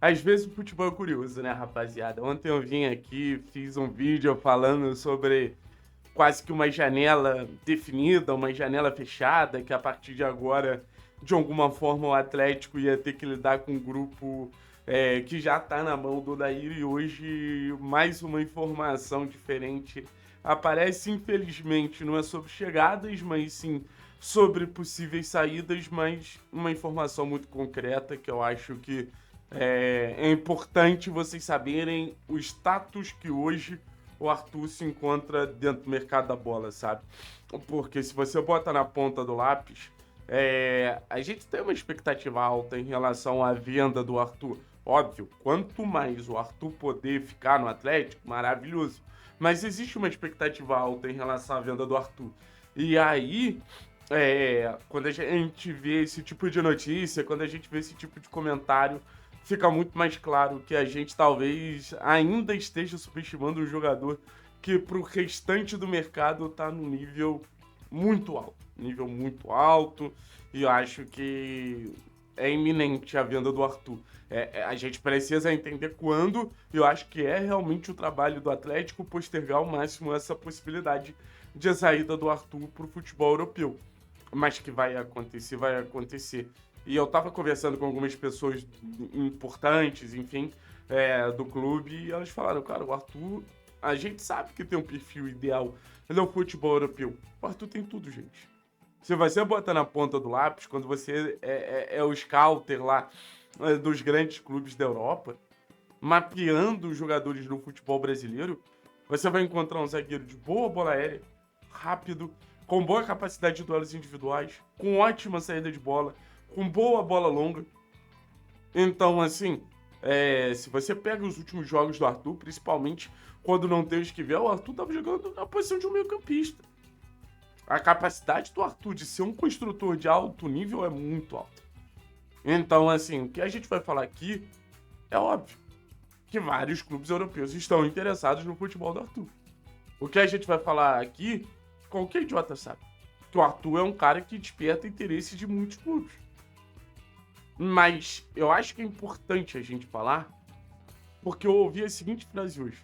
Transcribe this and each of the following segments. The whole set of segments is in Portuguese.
Às vezes o futebol é curioso, né, rapaziada? Ontem eu vim aqui, fiz um vídeo falando sobre quase que uma janela definida, uma janela fechada, que a partir de agora, de alguma forma, o Atlético ia ter que lidar com um grupo que já está na mão do Odair e hoje mais uma informação diferente aparece, infelizmente, não é sobre chegadas, mas sim sobre possíveis saídas, mas uma informação muito concreta que eu acho que é importante vocês saberem o status que hoje o Arthur se encontra dentro do mercado da bola, sabe? Porque se você bota na ponta do lápis, a gente tem uma expectativa alta em relação à venda do Arthur. Óbvio, quanto mais o Arthur poder ficar no Atlético, maravilhoso. Mas existe uma expectativa alta em relação à venda do Arthur. E aí, quando a gente vê esse tipo de notícia, quando a gente vê esse tipo de comentário, fica muito mais claro que a gente talvez ainda esteja subestimando um jogador que para o restante do mercado está num nível muito alto, e eu acho que é iminente a venda do Arthur. A gente precisa entender quando, e eu acho que é realmente o trabalho do Atlético postergar ao máximo essa possibilidade de saída do Arthur para o futebol europeu. Mas que vai acontecer, vai acontecer. E eu tava conversando com algumas pessoas importantes, enfim, do clube, e elas falaram, cara, o Arthur, a gente sabe que tem um perfil ideal no futebol europeu. O Arthur tem tudo, gente. Se você bota na ponta do lápis, quando você é o scouter lá dos grandes clubes da Europa, mapeando os jogadores no futebol brasileiro, você vai encontrar um zagueiro de boa bola aérea, rápido, com boa capacidade de duelos individuais, com ótima saída de bola, com boa bola longa. Então, assim, se você pega os últimos jogos do Arthur, principalmente quando não tem o Esquivel, o Arthur estava jogando na posição de um meio-campista. A capacidade do Arthur de ser um construtor de alto nível é muito alta. Então, assim, o que a gente vai falar aqui é óbvio que vários clubes europeus estão interessados no futebol do Arthur. O que a gente vai falar aqui, qualquer idiota sabe, que o Arthur é um cara que desperta interesse de muitos clubes. Mas eu acho que é importante a gente falar, porque eu ouvi a seguinte frase hoje.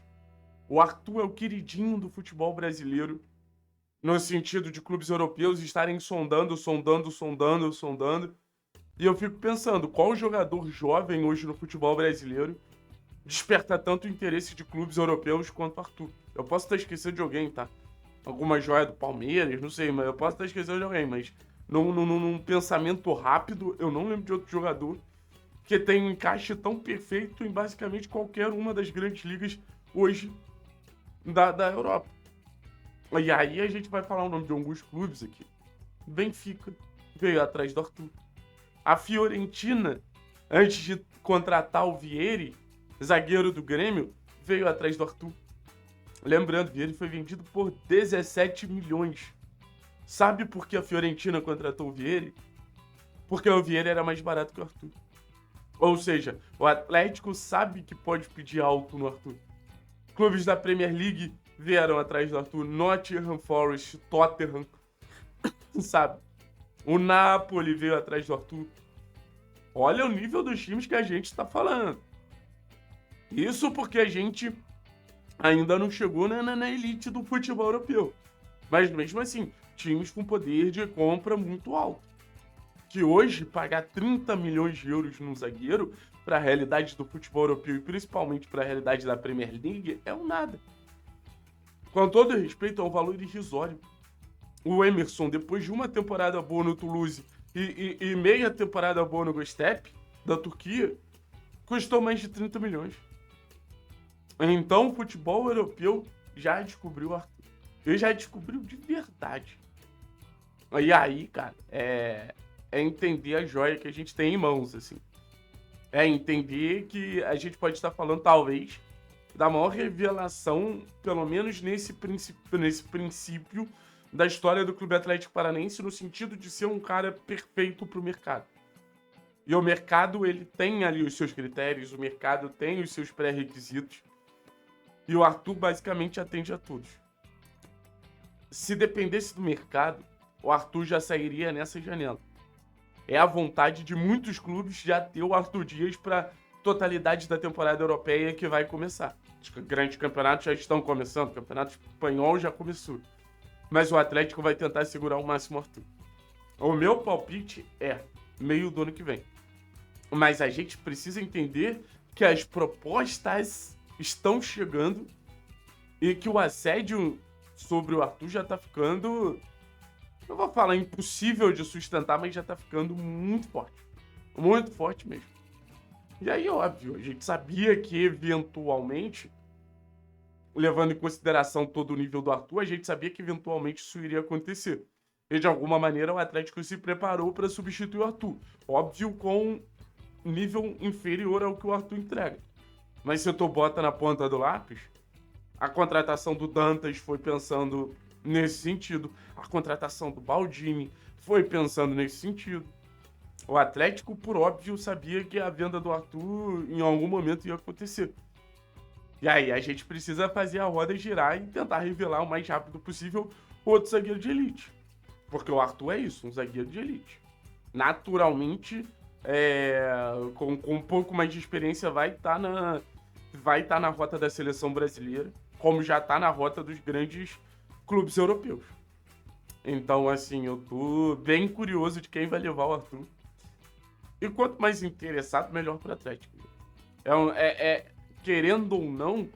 O Arthur é o queridinho do futebol brasileiro, no sentido de clubes europeus estarem sondando. E eu fico pensando, qual jogador jovem hoje no futebol brasileiro desperta tanto interesse de clubes europeus quanto o Arthur? Eu posso estar esquecendo de alguém, tá? Alguma joia do Palmeiras, não sei, mas eu posso estar esquecendo de alguém, mas num pensamento rápido, eu não lembro de outro jogador que tem um encaixe tão perfeito em basicamente qualquer uma das grandes ligas hoje da Europa. E aí a gente vai falar o nome de alguns clubes aqui. Benfica veio atrás do Arthur. A Fiorentina, antes de contratar o Vieri, zagueiro do Grêmio, veio atrás do Arthur. Lembrando, o Vieri foi vendido por 17 milhões. Sabe por que a Fiorentina contratou o Vieri? Porque o Vieri era mais barato que o Arthur. Ou seja, o Atlético sabe que pode pedir alto no Arthur. Clubes da Premier League vieram atrás do Arthur. Nottingham Forest, Tottenham, sabe? O Napoli veio atrás do Arthur. Olha o nível dos times que a gente está falando. Isso porque a gente ainda não chegou na elite do futebol europeu. Mas mesmo assim, times com poder de compra muito alto. Que hoje pagar 30 milhões de euros num zagueiro para a realidade do futebol europeu e principalmente para a realidade da Premier League é um nada. Com todo respeito, é um valor irrisório. O Emerson, depois de uma temporada boa no Toulouse e meia temporada boa no Göztepe, da Turquia, custou mais de 30 milhões. Então o futebol europeu já descobriu o Arthur. Ele já descobriu de verdade. E aí, cara, é entender a joia que a gente tem em mãos, assim. É entender que a gente pode estar falando, talvez, da maior revelação, pelo menos nesse princípio da história do Clube Atlético Paranaense, no sentido de ser um cara perfeito pro mercado. E o mercado, ele tem ali os seus critérios, o mercado tem os seus pré-requisitos, e o Arthur basicamente atende a todos. Se dependesse do mercado, o Arthur já sairia nessa janela. É a vontade de muitos clubes já ter o Arthur Dias para totalidade da temporada europeia que vai começar. Os grandes campeonatos já estão começando, o campeonato espanhol já começou. Mas o Atlético vai tentar segurar o máximo Arthur. O meu palpite é meio do ano que vem. Mas a gente precisa entender que as propostas estão chegando e que o assédio sobre o Arthur já tá ficando, não vou falar impossível de sustentar, mas já tá ficando muito forte. Muito forte mesmo. E aí, óbvio, a gente sabia que eventualmente, levando em consideração todo o nível do Arthur, a gente sabia que eventualmente isso iria acontecer. E de alguma maneira o Atlético se preparou para substituir o Arthur. Óbvio, com nível inferior ao que o Arthur entrega. Mas se tu bota na ponta do lápis, a contratação do Dantas foi pensando nesse sentido. A contratação do Baldini foi pensando nesse sentido. O Atlético, por óbvio, sabia que a venda do Arthur em algum momento ia acontecer. E aí a gente precisa fazer a roda girar e tentar revelar o mais rápido possível outro zagueiro de elite. Porque o Arthur é isso, um zagueiro de elite. Naturalmente, com um pouco mais de experiência, vai estar na rota da seleção brasileira, como já está na rota dos grandes clubes europeus. Então, assim, eu tô bem curioso de quem vai levar o Arthur. E quanto mais interessado, melhor para o Atlético. Querendo ou não,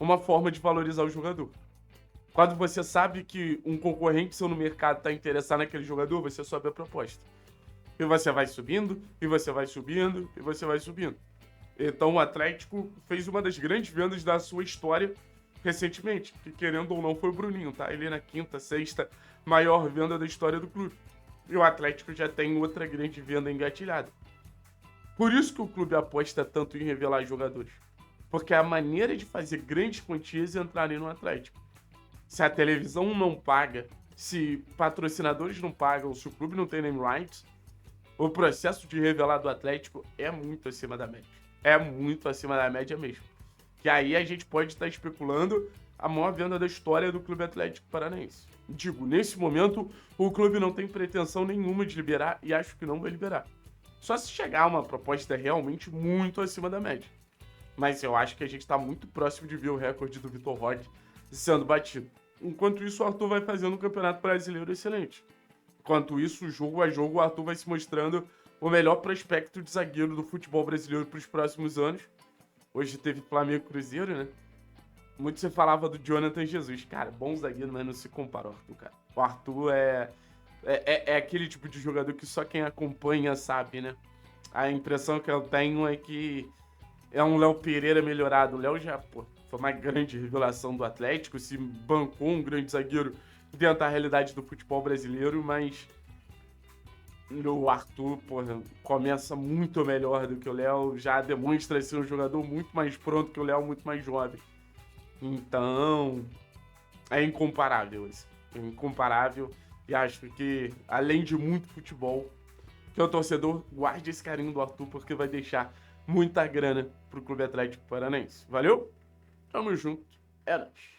uma forma de valorizar o jogador. Quando você sabe que um concorrente seu no mercado está interessado naquele jogador, você sobe a proposta. E você vai subindo, e você vai subindo, e você vai subindo. Então o Atlético fez uma das grandes vendas da sua história recentemente, que querendo ou não foi o Bruninho, tá? Ele é na quinta, sexta maior venda da história do clube. E o Atlético já tem outra grande venda engatilhada. Por isso que o clube aposta tanto em revelar jogadores. Porque é a maneira de fazer grandes quantias entrarem no Atlético. Se a televisão não paga, se patrocinadores não pagam, se o clube não tem name rights, o processo de revelar do Atlético é muito acima da média. É muito acima da média mesmo. Que aí a gente pode estar especulando a maior venda da história do Clube Atlético Paranaense. Digo, nesse momento, o clube não tem pretensão nenhuma de liberar e acho que não vai liberar. Só se chegar a uma proposta realmente muito acima da média. Mas eu acho que a gente está muito próximo de ver o recorde do Vitor Roque sendo batido. Enquanto isso, o Arthur vai fazendo um campeonato brasileiro excelente. Enquanto isso, jogo a jogo, o Arthur vai se mostrando o melhor prospecto de zagueiro do futebol brasileiro para os próximos anos. Hoje teve Flamengo e Cruzeiro, né? Muito se falava do Jonathan Jesus. Cara, bom zagueiro, mas não se compara ao Arthur, cara. O Arthur é aquele tipo de jogador que só quem acompanha sabe, né? A impressão que eu tenho é que é um Léo Pereira melhorado. O Léo já, foi uma grande revelação do Atlético, se bancou um grande zagueiro dentro da realidade do futebol brasileiro, mas o Arthur, começa muito melhor do que o Léo, já demonstra ser um jogador muito mais pronto que o Léo, muito mais jovem. Então, é incomparável isso. É incomparável. E acho que, além de muito futebol, que o torcedor guarde esse carinho do Arthur, porque vai deixar muita grana pro Clube Atlético Paranaense. Valeu? Tamo junto. É nóis.